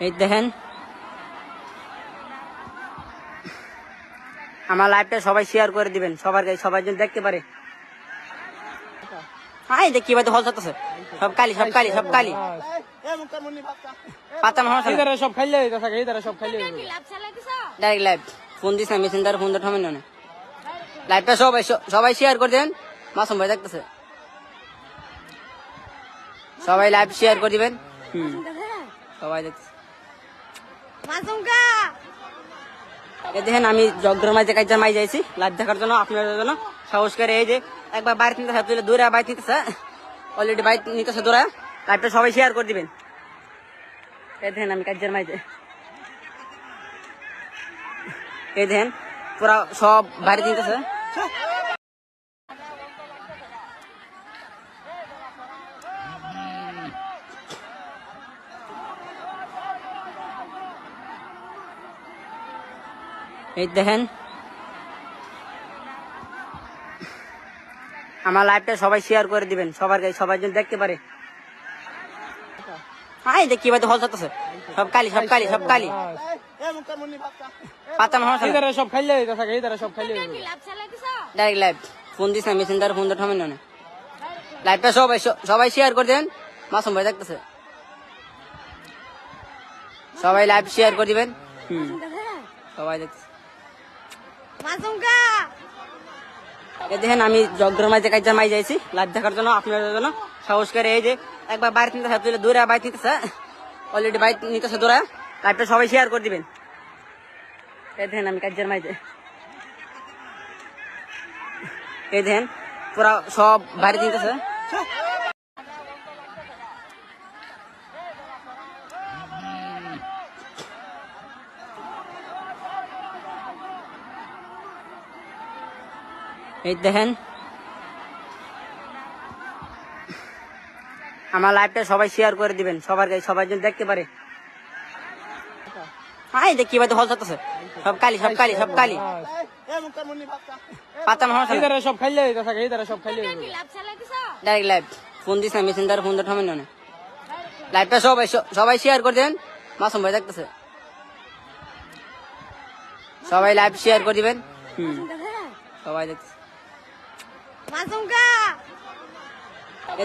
এই দেখেন আমার লাইভটা সবাই শেয়ার করে দিবেন, সবার জন্য দেখতে পারে। হ্যাঁ দেখ কিভাবে হল চলতেছে, সব কালি পাতা সব খাইলে সব খাইলে ডাইরেক্ট লাইভ ফোন দিস না, মেসেঞ্জার ফোন তো থামেন না। লাইভটা সবাই শেয়ার করে দেন, মাসুম ভাই দেখতেছে, সবাই লাইভ শেয়ার করে দিবেন। সবাই দেখতেছে। দেখেন আমি জগদর মাঝে কাজে মাই যাইছি লাইভ দেখার জন্য, আপনাদের জন্য সাহস করে। এই যে একবার বাইরে নিতেছে, দূরে বাইরে নিতেছে, অলরেডি বাইক নিতেছে দূরে। লাইভটা সবাই শেয়ার করে দিবেন। এই দেখেন আমি কাজের মাঝে, এই দেখেন পুরা সব বাইরে নিতেছে। এই দেখেন আমার লাইভটা সবাই শেয়ার করে দিবেন, সবার জন্য দেখতে পারে। হ্যাঁ দেখ কিভাবে হল চলতেছে, সব কালি পাতা সব খাইলে সব খাইলে ডাইরেক্ট লাইভ ফোন দিস না, মেসেঞ্জার ফোন তো থামেন না। লাইভটা সবাই শেয়ার করে দেন, মাসুম ভাই দেখতেছে, সবাই লাইভ শেয়ার করে দিবেন। সবাই দেখতেছে। দেখেন আমি জগদর মাঝে কাজে মাই যাইছি লাইভ দেখার জন্য, আপনাদের জন্য সাহস করে। এই যে একবার বাইরে নিতেছে, দূরে বাইক নিতেছে, অলরেডি বাইক নিতেছে দূরে। লাইভটা সবাই শেয়ার করে দিবেন। এই দেখেন আমি কাজের মাঝে, এই দেখেন পুরা সব বাইরে নিতেছে। এই দেখেন আমার লাইভটা সবাই শেয়ার করে দিবেন, সবার জন্য দেখতে পারে। হ্যাঁ দেখ কিভাবে হল চলতেছে, সব কালি পাতা সব খাইলে সব খাইলে ডাইরেক্ট লাইভ ফোন দিস না, মেসেঞ্জার ফোন তো থামেন না। লাইভটা সবাই শেয়ার করে দেন, মাসুম ভাই দেখতেছে, সবাই লাইভ শেয়ার করে দিবেন। সবাই দেখতেছে।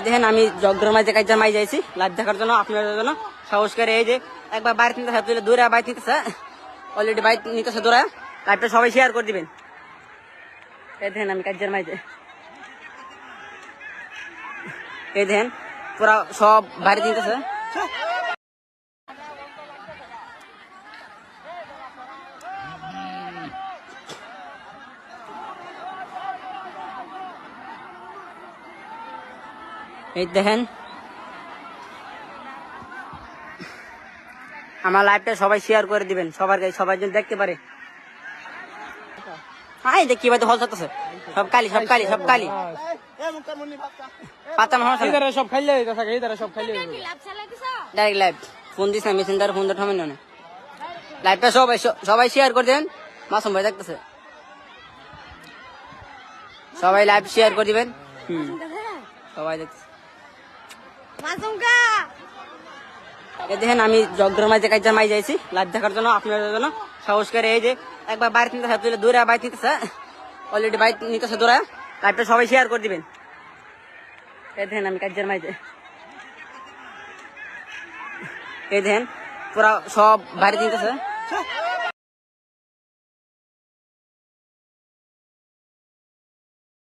দেখেন আমি জগদর মাঝে কাজে মাই যাইছি লাইভ দেখার জন্য, আপনাদের জন্য সাহস করে। এই যে একবার বাইরে নিতেছে, দূরে বাইক নিতেছে, অলরেডি বাইক নিতেছে দূরে। লাইভটা সবাই শেয়ার করে দিবেন। এই দেখেন আমি কাজের মাঝে, এই দেখেন পুরা সব বাইরে নিতেছে। এই দেখেন আমার লাইভটা সবাই শেয়ার করে দিবেন, সবার জন্য দেখতে পারে। হ্যাঁ দেখ কিভাবে হল চলতেছে, সব কালি পাতা সব খাইলে সব খাইলে ডাইরেক্ট লাইভ ফোন দিস না, মেসেঞ্জার ফোন তো থামেন না। লাইভটা সবাই শেয়ার করে দেন, মাসুম ভাই দেখতেছে, সবাই লাইভ শেয়ার করে দিবেন। সবাই দেখতেছে। দেখেন আমি জগদর মাঝে কাজে মাই যাইছি লাইভ দেখার জন্য, আপনাদের জন্য সাহস করে। এই যে একবার বাইরে নিতেছে, দূরে বাইক নিতেছে, অলরেডি বাইক নিতেছে দূরে। লাইভটা সবাই শেয়ার করে দিবেন। এই দেখেন আমি কাজের মাঝে, এই দেখেন পুরা সব বাইরে নিতেছে।